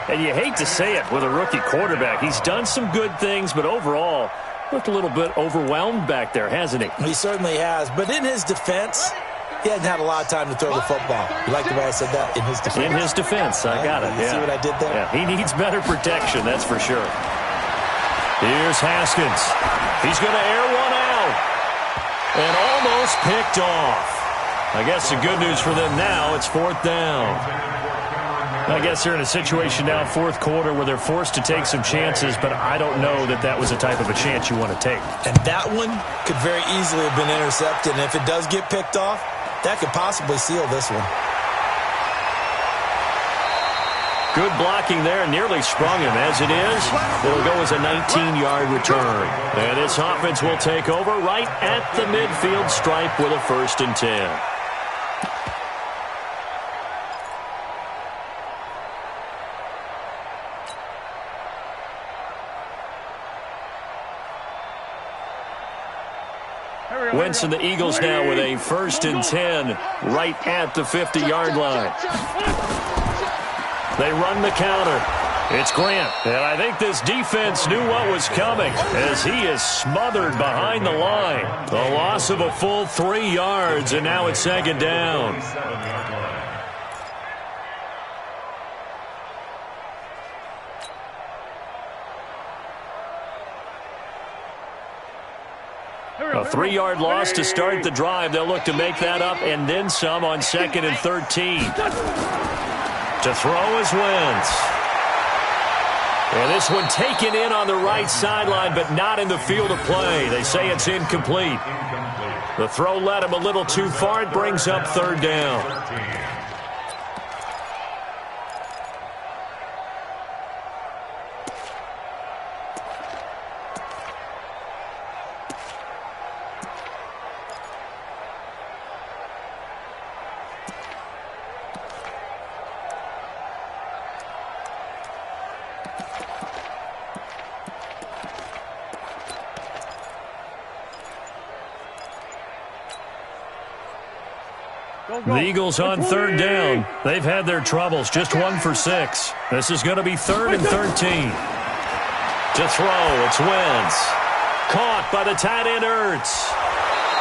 And you hate to say it with a rookie quarterback. He's done some good things, but overall, looked a little bit overwhelmed back there, hasn't he? He certainly has. But in his defense, he hasn't had a lot of time to throw the football. You like the way I said that? In his defense. In his defense, I got it. You see what I did there? Yeah, he needs better protection, that's for sure. Here's Haskins. He's going to air one out. And almost picked off. I guess the good news for them now, it's 4th down. I guess they're in a situation now, 4th quarter, where they're forced to take some chances, but I don't know that that was the type of a chance you want to take. And that one could very easily have been intercepted, and if it does get picked off, that could possibly seal this one. Good blocking there, nearly sprung him. As it is, it'll go as a 19-yard return. And this offense will take over right at the midfield stripe with a 1st and 10. Wentz and the Eagles now with a 1st and 10 right at the 50-yard line. They run the counter. It's Grant. And I think this defense knew what was coming as he is smothered behind the line. The loss of a full 3 yards, and now it's 2nd down. A 3-yard loss to start the drive. They'll look to make that up and then some on 2nd and 13. To throw is Wentz. And this one taken in on the right sideline, but not in the field of play. They say it's incomplete. The throw led him a little too far. It brings up 3rd down. The Eagles on 3rd down. They've had their troubles. Just 1 for 6. This is going to be 3rd and 13. To throw, it's Wentz. Caught by the tight end Ertz.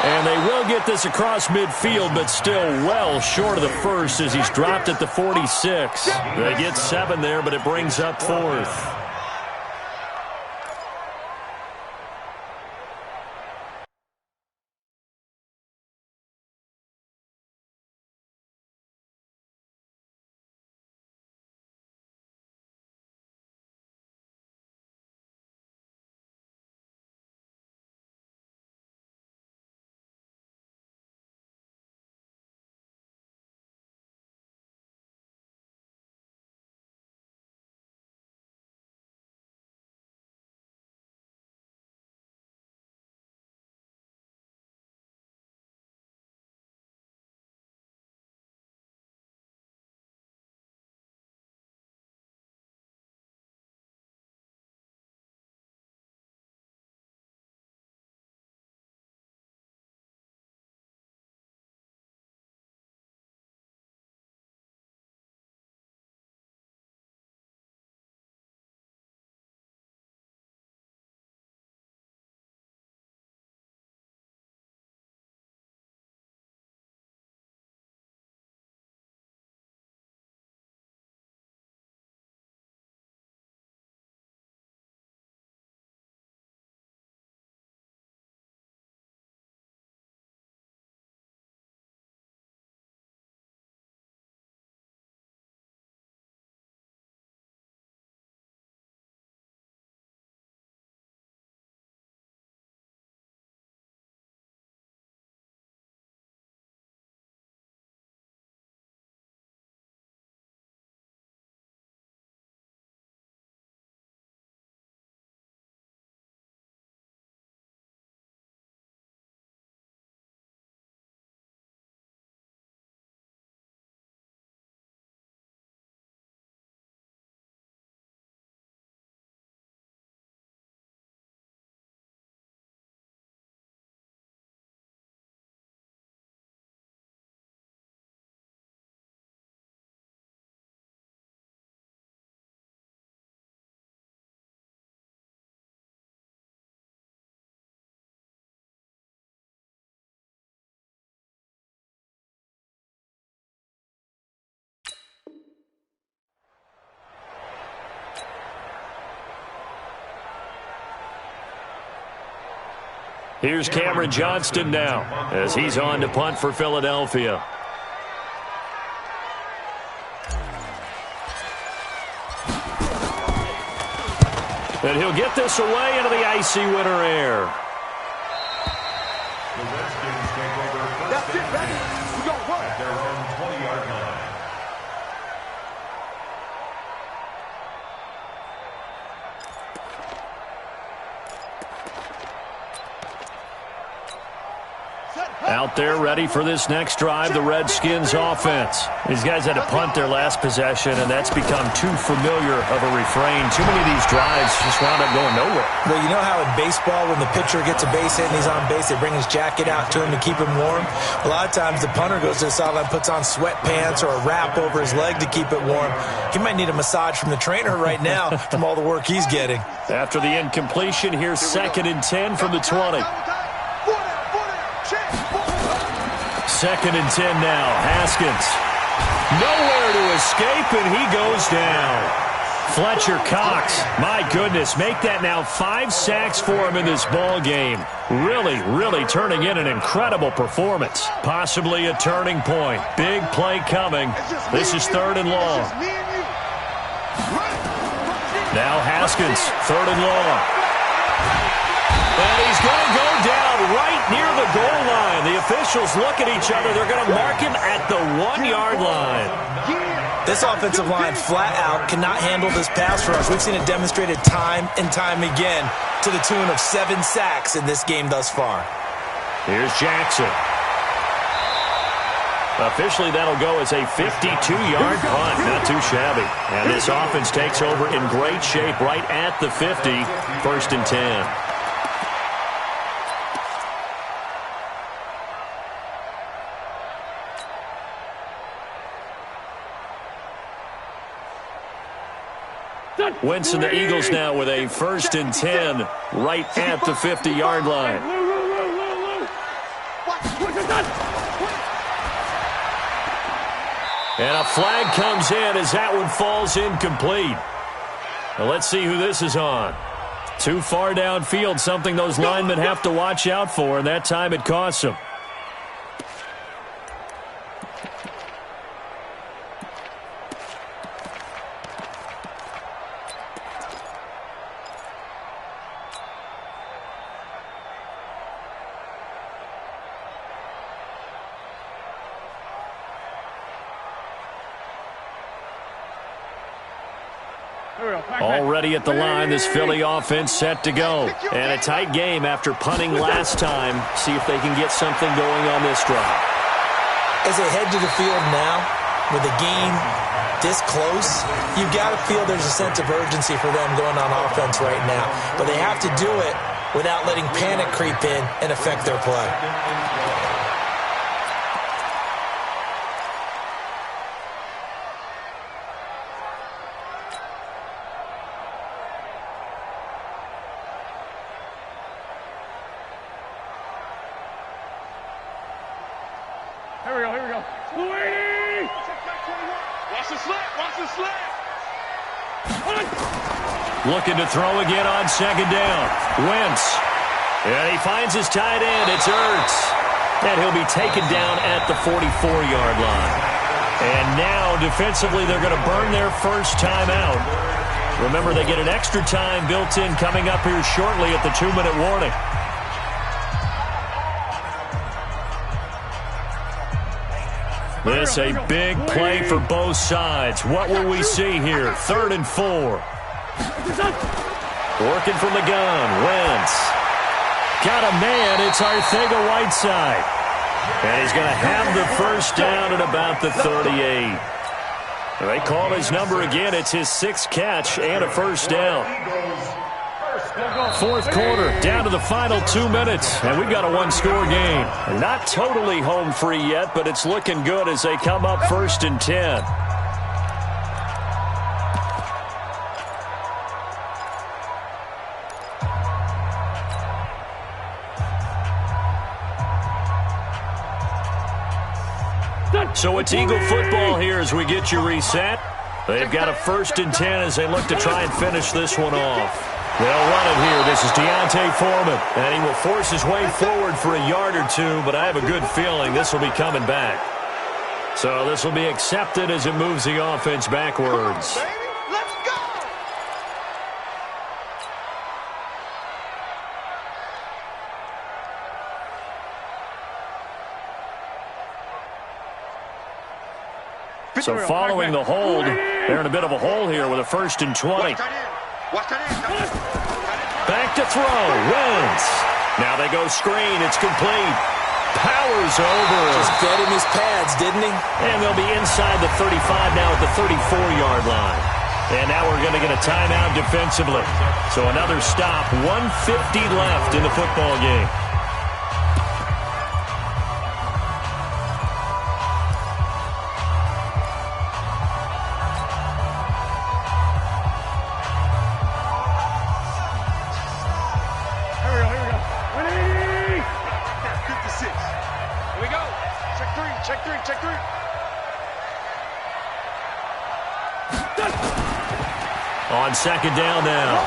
And they will get this across midfield, but still well short of the 1st as he's dropped at the 46. They get 7 there, but it brings up 4th. Here's Cameron Johnston now as he's on to punt for Philadelphia. And he'll get this away into the icy winter air. The Redskins take over first and 10 at their own 20-yard line. Out there ready for this next drive, the Redskins offense. These guys had to punt their last possession, and that's become too familiar of a refrain. Too many of these drives just wound up going nowhere. Well, you know how in baseball, when the pitcher gets a base hit and he's on base, they bring his jacket out to him to keep him warm? A lot of times the punter goes to the sideline, puts on sweatpants or a wrap over his leg to keep it warm. He might need a massage from the trainer right now from all the work he's getting. After the incompletion, here's 2nd and 10 from the 20. 2nd and 10 now. Haskins. Nowhere to escape, and he goes down. Fletcher Cox, my goodness, make that now 5 sacks for him in this ball game. Really turning in an incredible performance. Possibly a turning point. Big play coming. This is 3rd and long. Now Haskins, 3rd and long. And he's going to go down right near the goal line. The officials look at each other. They're going to mark him at the 1-yard line. This offensive line flat out cannot handle this pass rush. We've seen it demonstrated time and time again to the tune of 7 sacks in this game thus far. Here's Jackson. Officially, that'll go as a 52-yard punt. Not too shabby. And this offense takes over in great shape right at the 50. 1st and 10. Wentz and the Eagles now with a 1st and 10 right at the 50-yard line. And a flag comes in as that one falls incomplete. Now let's see who this is on. Too far downfield, something those linemen have to watch out for, and that time it costs them. Already at the line, this Philly offense set to go. And a tight game after punting last time. See if they can get something going on this drive. As they head to the field now, with the game this close, you've got to feel there's a sense of urgency for them going on offense right now. But they have to do it without letting panic creep in and affect their play. Looking to throw again on 2nd down. Wentz. And he finds his tight end. It's Ertz. And he'll be taken down at the 44-yard line. And now, defensively, they're going to burn their first time out. Remember, they get an extra time built in coming up here shortly at the 2-minute warning. This a big play for both sides. What will we see here? 3rd and 4. Working from the gun. Wentz. Got a man. It's Arcega-Whiteside. And he's going to have the first down at about the 38. They call his number again. It's his 6th catch and a first down. 4th quarter, down to the final 2 minutes, and we've got a 1-score game. Not totally home free yet, but it's looking good as they come up 1st and 10. So it's Eagle football here as we get you reset. They've got a 1st and 10 as they look to try and finish this one off. They'll run it here. This is Deontay Foreman, and he will force his way forward for a yard or two, but I have a good feeling this will be coming back. So this will be accepted as it moves the offense backwards. So following the hold, they're in a bit of a hole here with a 1st and 20. Back to throw. Wentz. Now they go screen. It's complete. Powers over. Just fed him his pads, didn't he? And they'll be inside the 35 now at the 34-yard line. And now we're going to get a timeout defensively. So another stop. 1:50 left in the football game. On 2nd down now,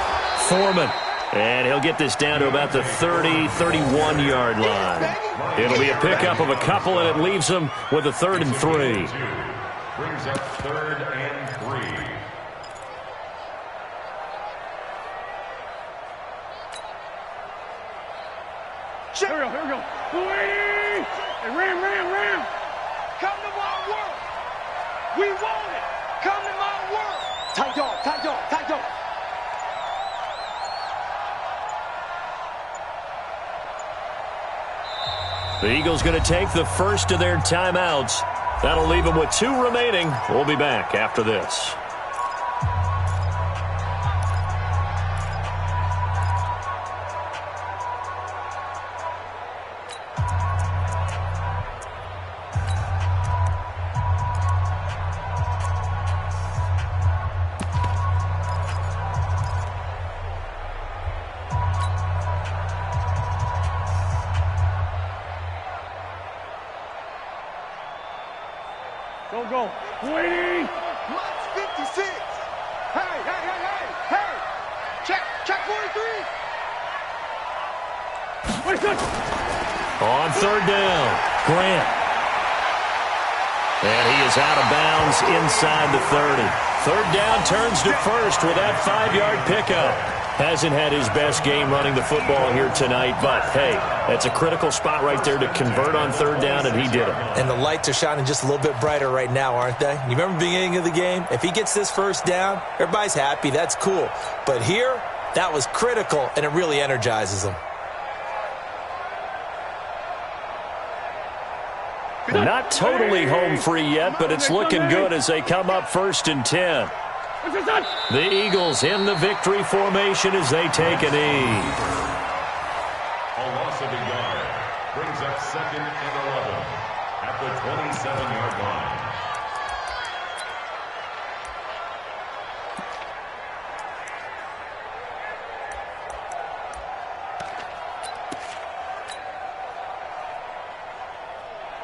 Foreman. And he'll get this down to about the 30, 31-yard line. It'll be a pickup of a couple, and it leaves them with a 3rd and 3. Brings up 3rd and 3. Here we go. Hey, Ram. Come to my world. We want it. Come to my world. Tight dog. The Eagles going to take the first of their timeouts. That'll leave them with 2 remaining. We'll be back after this. Go. Waiting. March 56. Hey. Check 43. On 3rd down, Grant. And he is out of bounds inside the 30. 3rd down turns to 1st with that 5-yard pickup. Hasn't had his best game running the football here tonight, but, hey, that's a critical spot right there to convert on 3rd down, and he did it. And the lights are shining just a little bit brighter right now, aren't they? You remember the beginning of the game? If he gets this 1st down, everybody's happy. That's cool. But here, that was critical, and it really energizes him. Not totally home free yet, but it's looking good as they come up 1st and 10. The Eagles in the victory formation as they take a knee. A loss of a yard brings up 2nd and 11 at the 27-yard line.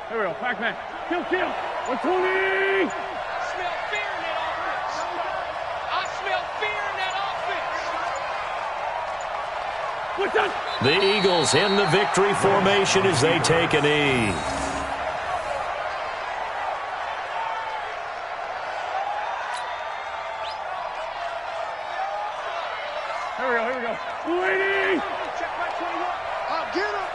Here we go. Pac-Man. Kill. 120. Smell fear in that offense. I smell fear in that offense. What's that? The Eagles in the victory formation as they take a knee. Here we go. Waiting. Check my 21. Oh, get him.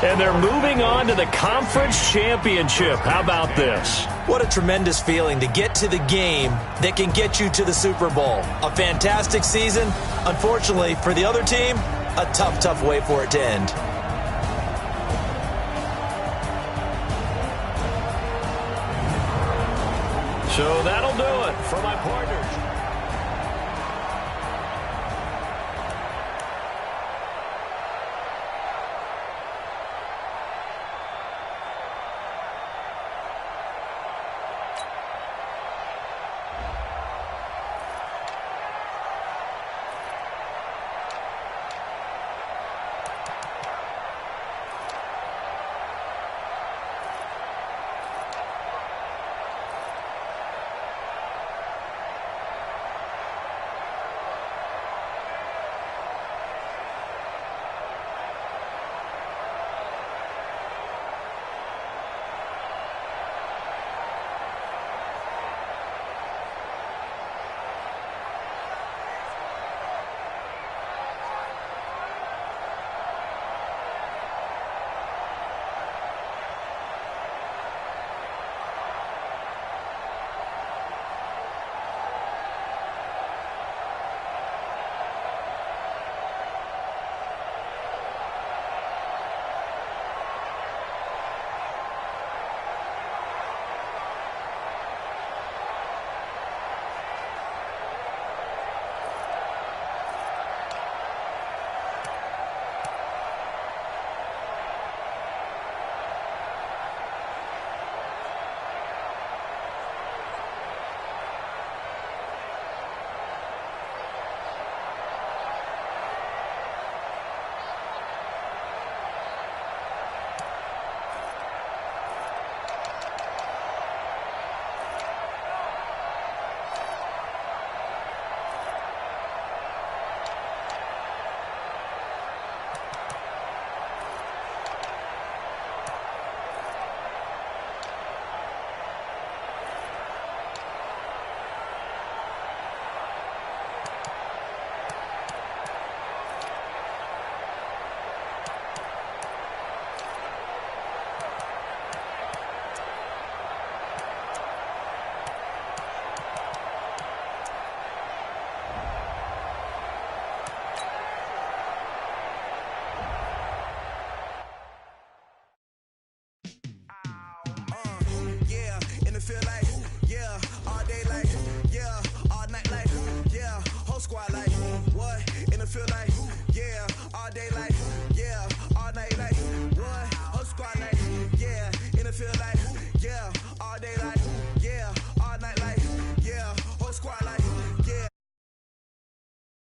And they're moving on to the conference championship. How about this? What a tremendous feeling to get to the game that can get you to the Super Bowl. A fantastic season. Unfortunately, for the other team, a tough way for it to end. So that'll do it for my partners.